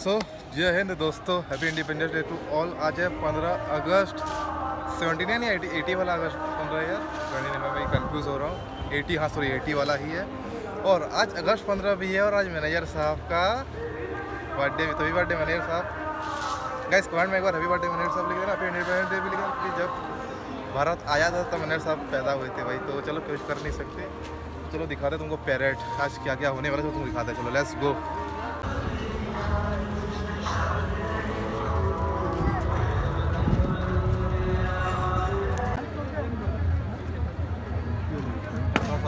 सो जय हिंद दोस्तों, happy independence day to all. आज है 15 अगस्त 79 या 80 वाला अगस्त 15 यार 29 में मैं कंफ्यूज हो रहा हूँ। 80, हाँ सॉरी 80 वाला ही है। और आज अगस्त 15 भी है और आज मैनेजर साहब का बर्थडे भी। तभी बर्थडे मैनेजर साहब, गाइस कमेंट में एक बार हैप्पी बर्थडे मैनेजर साहब लिख देना, हैप्पी इंडिपेंडेंस डे भी लिखना कि जब भारत आया था तब मैनेजर साहब पैदा हुए थे भाई। तो चलो कुछ कर नहीं सकते, चलो दिखाते तुमको पैरेड आज क्या क्या होने वाला है, तो तुम दिखाते। चलो लेट्स गो।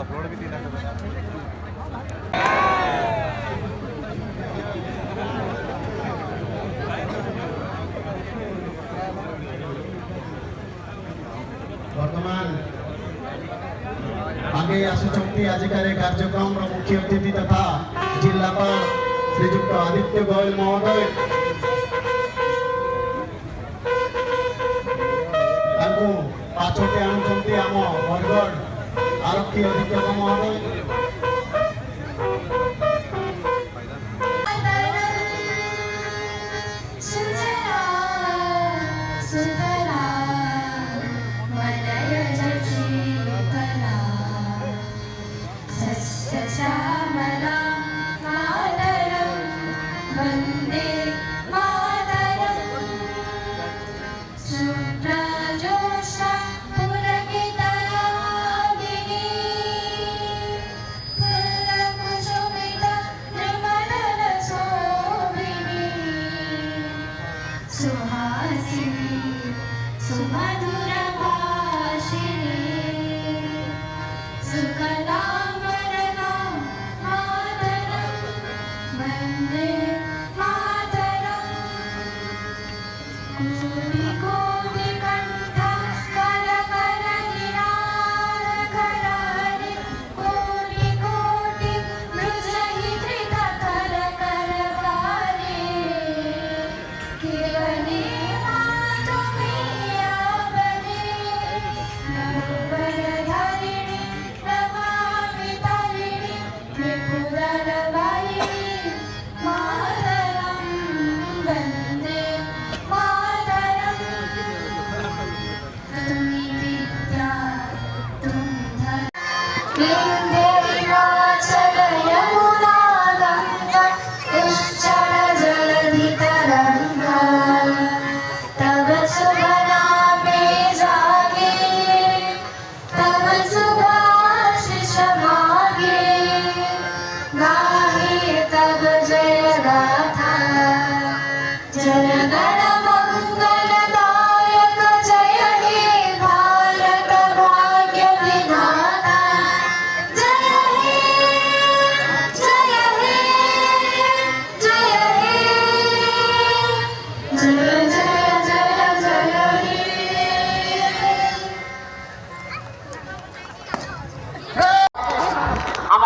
अपलोड भी थी ना वर्तमान आगे आसुचंती आजिकार कार्यक्रम मुख्य अतिथि तथा जिलापाल श्रीजुक्त आदित्य गोयल महोदय पाछटे आणुचंती आम बरगढ़ आरक्षी अधीक्षक महोदय।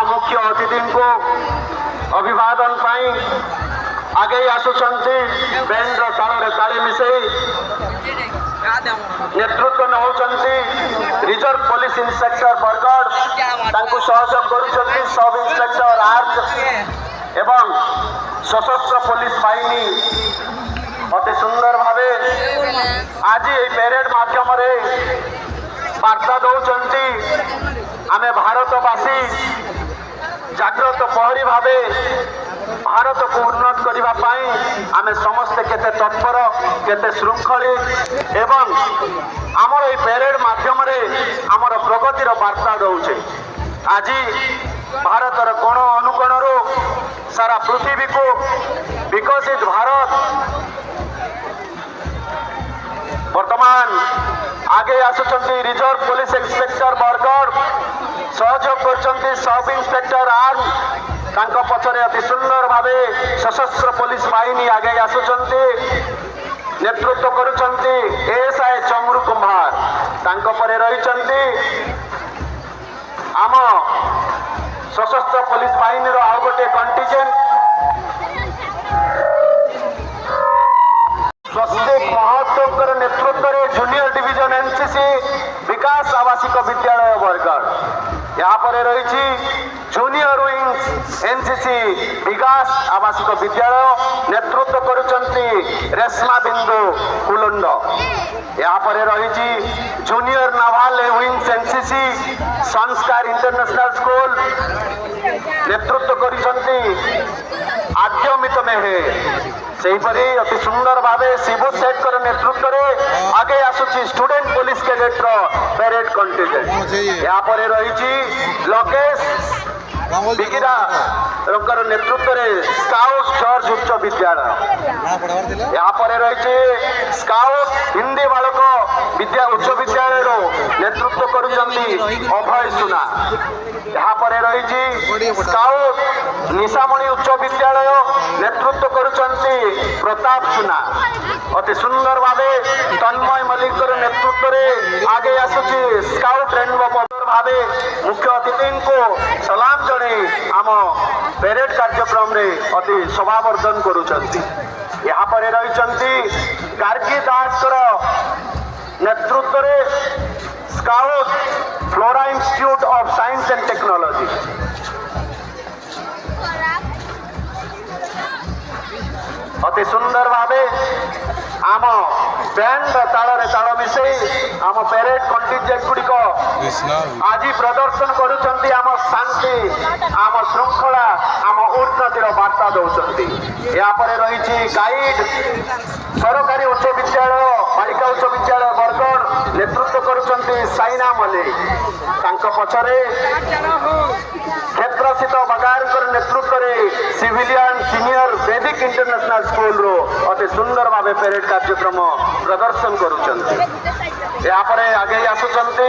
मुख्य अतिथि को अभिवादन आगे आसुचंती बैंड ताल ताली मिसई नेतृत्व नौचंती रिजर्व पुलिस इंस्पेक्टर बरगढ़ सहयोग करुचंती सब इंस्पेक्टर आर्ट एवं सशस्त्र पुलिस बाहिनी अति सुंदर भावे आज ये पेरेड माध्यम वार्ता दौरान आमे भारतवासी जाग्रत प्रहरी भावे भारत को उन्नत करने आमे समस्ते केते तत्पर केते श्रृंखलित एवं आमर ये पेरेड माध्यम आमर प्रगतिर वार्ता दौचे। आज भारतर कोण अनुकोण सारा पृथ्वी को विकसित भारत वर्तमान आगे आसुचंती रिजर्व पुलिस इंस्पेक्टर बरगढ़ सहयोग कर सब इंस्पेक्टर आर्म तांको पछरे अति सुंदर भावे सशस्त्र पुलिस बाहिनी आगे आसुचंती नेतृत्व करुचंती एएसआई चमरू कुम्भार तांको परे रहिचंती आम सशस्त्र पुलिस बाहिनी रो आउ गोटे कंटिजेंट स्वस्तिक महत्व नेतृत्व में जूनियर डिवीजन एनसीसी विकास आवासिक विद्यालय बरगढ़ यहाँ पर रही जूनियर विंग्स एनसीसी विकास आवासिक विद्यालय नेतृत्व କରୁଛନ୍ତି ରେଶ୍ମା ବିନ୍ଦୁ କୁଲୁଣ୍ଡ। ଏହାପରେ ରହିଛି ଜୁନିୟର ନାଭାଲ ୱିଙ୍ଗସ୍ ଏନସିସି ସଂସ୍କାର ଇଣ୍ଟରନ୍ୟାସନାଲ ସ୍କୁଲ, ନେତୃତ୍ୱ କରିଛନ୍ତି ଆଦ୍ୟମିତ ମେହେ। ସେହିପରି ଅତି ସୁନ୍ଦର ଭାବେ ଶିବୁ ସେଠଙ୍କର ନେତୃତ୍ୱରେ ଆଗେଇ ଆସୁଛି ଷ୍ଟୁଡେଣ୍ଟ ପୋଲିସ କ୍ୟାଡେଟର ପ୍ୟାରେଡ୍ କଣ୍ଟିଜେଣ୍ଟ। ଏହାପରେ ରହିଛି ଲୋକେଶ ବିଗିରାଙ୍କର ନେତୃତ୍ୱରେ ସ୍କାଉଟ ଜର୍ଜ ଉଚ୍ଚ ବିଦ୍ୟାଳୟ। ଏହାପରେ ରହିଛି ସ୍କାଉଟ ହିନ୍ଦୀ ବାଳକ ଉଚ୍ଚ ବିଦ୍ୟାଳୟର ନେତୃତ୍ୱ କରୁଛନ୍ତି ଅଭୟ ସୁନା। ଏହାପରେ ରହିଛି ସ୍କାଉଟ ନିଶାମଣି ଉଚ୍ଚ ବିଦ୍ୟାଳୟ, ନେତୃତ୍ୱ କରୁଛନ୍ତି ପ୍ରତାପ ସୁନା। ଅତି ସୁନ୍ଦର ଭାବେ ତନ୍ମୟ ମଲ୍ଲିକର ନେତୃତ୍ୱରେ ଆଗେଇ ଆସୁଛି ସ୍କାଉଟ ରେନବୋ ପଦର ଭାବେ ମୁଖ୍ୟ ଅତିଥିଙ୍କୁ ସଲାମ ଜଣାଇ ଆମ ପ୍ୟାରେଡ୍ କାର୍ଯ୍ୟକ୍ରମରେ ଅତି ଶୋଭାବର୍ଦ୍ଧନ କରୁଛନ୍ତି। ଏହାପରେ ରହିଛନ୍ତି ଗାର୍ଗୀ ଦାସଙ୍କର ନେତୃତ୍ୱରେ scout flora institute of science and technology. ଅତି ସୁନ୍ଦର ଭାବେ ଆମ ବ୍ୟାଣ୍ଡ ତାଳରେ ତାଳ ମିଶାଇ ଆମ ପ୍ୟାରେଡ୍ କଣ୍ଟିଜେଣ୍ଟ ଗୁଡ଼ିକ ଆଜି ପ୍ରଦର୍ଶନ କରୁଛନ୍ତି ଆମ ଶାନ୍ତି, ଆମ ଶୃଙ୍ଖଳା, ଆମ ଉନ୍ନତିର ବାର୍ତ୍ତା ଦେଉଛନ୍ତି। ଏହାପରେ ରହିଛି ଗାଇଡ୍ ସରକାରୀ ଉଚ୍ଚ ବିଦ୍ୟାଳୟ ବାଳିକା ଉଚ୍ଚ ବିଦ୍ୟାଳୟ ବରଗଡ଼, ନେତୃତ୍ୱ କରୁଛନ୍ତି ସାଇନା ମଲ୍ଲିକ। ତାଙ୍କ ପଛରେ କ୍ଷେତ୍ରସ୍ଥିତ ବଗାରଙ୍କର ନେତୃତ୍ୱରେ ସିଭିଲିଆନ୍ ସିନିୟର ବେଦିକ ଇଣ୍ଟରନ୍ୟାସନାଲ ସ୍କୁଲରୁ ଅତି ସୁନ୍ଦର ଭାବେ ପ୍ୟାରେଡ୍ କାର୍ଯ୍ୟକ୍ରମ ପ୍ରଦର୍ଶନ କରୁଛନ୍ତି। ଏହାପରେ ଆଗେଇ ଆସୁଛନ୍ତି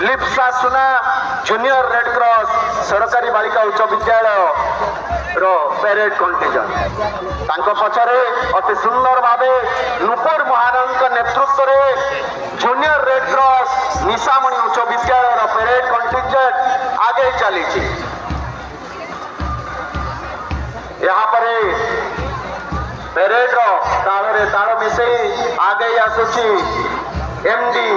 ଲିପ୍ସା ସୁନା ଜୁନିୟର ରେଡ୍ କ୍ରସ୍ ସରକାରୀ ବାଳିକା ଉଚ୍ଚ ବିଦ୍ୟାଳୟର ପ୍ୟାରେଡ୍ କଣ୍ଟିଜେଣ୍ଟ। ତାଙ୍କ ପଛରେ ଅତି ସୁନ୍ଦର ଭାବେ ନୂପୁର ମହାନଙ୍କ ନେତୃତ୍ୱରେ ଜୁନିୟର ରେଡ୍ କ୍ରସ୍ ନିଶାମଣି ଉଚ୍ଚ ବିଦ୍ୟାଳୟର ପ୍ୟାରେଡ୍ କଣ୍ଟିଜେଣ୍ଟ ଆଗେଇ ଚାଲିଛି। ଏହାପରେ ପ୍ୟାରେଡ୍ର ତାଳରେ ତାଳ ମିଶାଇ ଆଗେଇ ଆସୁଛି ଏମ୍ଡି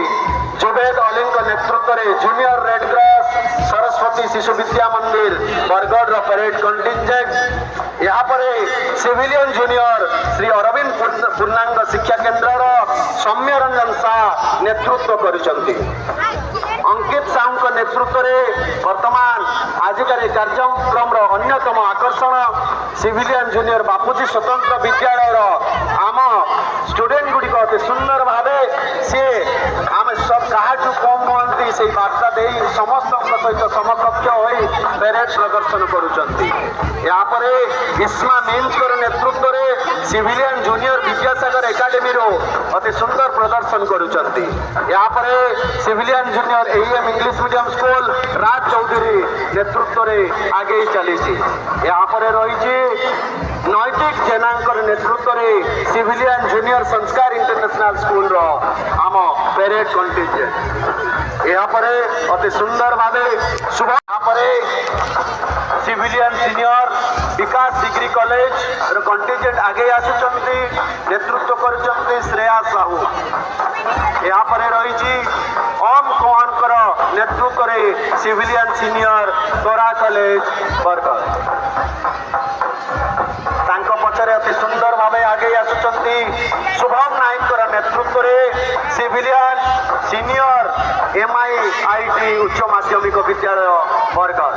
ଜୁବେଦ ଅଲିଙ୍କ ନେତୃତ୍ୱରେ junior red cross Saraswati Shishu Vidya ମନ୍ଦିର ବରଗଡ଼ର ପ୍ୟାରେଡ୍ କଣ୍ଟିଜେଣ୍ଟ। ଏହାପରେ ସିଭିଲିୟନ ଜୁନିୟର ଶ୍ରୀ ଅରବିନ୍ଦ ପୂର୍ଣ୍ଣାଙ୍ଗ ଶିକ୍ଷା କେନ୍ଦ୍ରର ସୌମ୍ୟ ରଞ୍ଜନ ଶାହ ନେତୃତ୍ୱ କରିଛନ୍ତି। ଅଙ୍କିତ ସାହୁଙ୍କ ନେତୃତ୍ୱରେ ବର୍ତ୍ତମାନ ଆଜିକାର କାର୍ଯ୍ୟକ୍ରମର ଅନ୍ୟତମ ଆକର୍ଷଣ ସିଭିଲିୟନ ଜୁନିୟର ବାପୁଜୀ ସ୍ୱତନ୍ତ୍ର ବିଦ୍ୟାଳୟର ଆମ ଷ୍ଟୁଡେଣ୍ଟ ଗୁଡ଼ିକ ଅତି ସୁନ୍ଦର ଭାବେ ସିଏ ଆମେ କାହାଠୁ କମ୍ ନୁହନ୍ତି ସେଇ ବାର୍ତ୍ତା ଦେଇ ସମସ୍ତଙ୍କ ସହିତ ସମକକ୍ଷ ହୋଇ ପ୍ୟାରେଡ୍ ପ୍ରଦର୍ଶନ କରୁଛନ୍ତି। ଏହାପରେ ଇସ୍ମା ମିମ୍ସଙ୍କର ନେତୃତ୍ୱରେ ସିଭିଲିୟନ ଜୁନିୟର ବିଦ୍ୟାସାଗର ଏକାଡେମୀରୁ ଅତି ସୁନ୍ଦର ପ୍ରଦର୍ଶନ କରୁଛନ୍ତି। ଏହାପରେ ସିଭିଲିୟନ ଜୁନିୟର ଏଇଏମ୍ English medium school Raj Chowdhury ନେତୃତ୍ୱରେ ଆଗେଇ ଚାଲିଛି। ଏହାପରେ ରହିଛି ନୈତିକ ଜେନାଙ୍କର ନେତୃତ୍ୱରେ ସିଭିଲିୟନ ଜୁନିୟର ସଂସ୍କାର ଇଣ୍ଟରନ୍ୟାସନାଲ ସ୍କୁଲର ଆମ ପ୍ୟାରେଡ୍ କଣ୍ଟିଜେଣ୍ଟ। ଏହାପରେ ଅତି ସୁନ୍ଦର ଭାବେ ଏହାପରେ ସିଭିଲିୟନ ସିନିୟର ବିକାଶ ଡିଗ୍ରୀ କଲେଜର କଣ୍ଟିଜେଣ୍ଟ ଆଗେଇ ଆସୁଛନ୍ତି, ନେତୃତ୍ୱ କରୁଛନ୍ତି ଶ୍ରେୟା ସାହୁ। ଏହାପରେ ରହିଛି ଓମ୍ କୌହାନଙ୍କର ନେତୃତ୍ୱରେ ସିଭିଲିୟନ ସିନିୟର ତୋରା କଲେଜ ବରଗଡ଼। ତାଙ୍କ ପଛରେ ଅତି ସୁନ୍ଦର ଭାବେ ଆଗେଇ ଆସୁଛନ୍ତି ଶୁଭମ ନାୟକଙ୍କର ନେତୃତ୍ୱରେ ସିଭିଲିୟନ ସିନିୟର MIIT ଉଚ୍ଚ ମାଧ୍ୟମିକ ବିଦ୍ୟାଳୟ ବରଗଡ଼।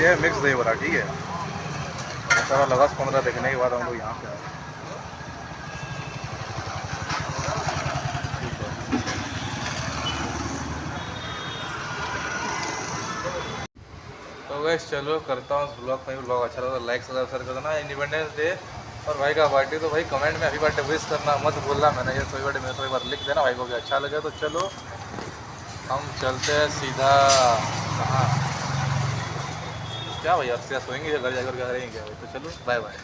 ये है मिक्स दही बड़ा, ठीक है। चलो लगा 15 देखने के बाद हम लोग यहाँ पे आए। तो वैसे चलो करता हूँ ब्लॉग में, ब्लॉग अच्छा लगा तो लाइक सब्सक्राइब कर देना। इंडिपेंडेंस डे और भाई का बर्थडे, तो भाई कमेंट में हैप्पी बर्थडे विश करना मत भूलना। मैंने ये सभी बर्थडे मेरे को एक बार लिख देना भाई को, भी अच्छा लगे। तो चलो हम चलते हैं सीधा कहाँ, क्या भाई अब सीधा सोएंगे या घर जाकर क्या करेंगे क्या भाई। तो चलो बाय बाय।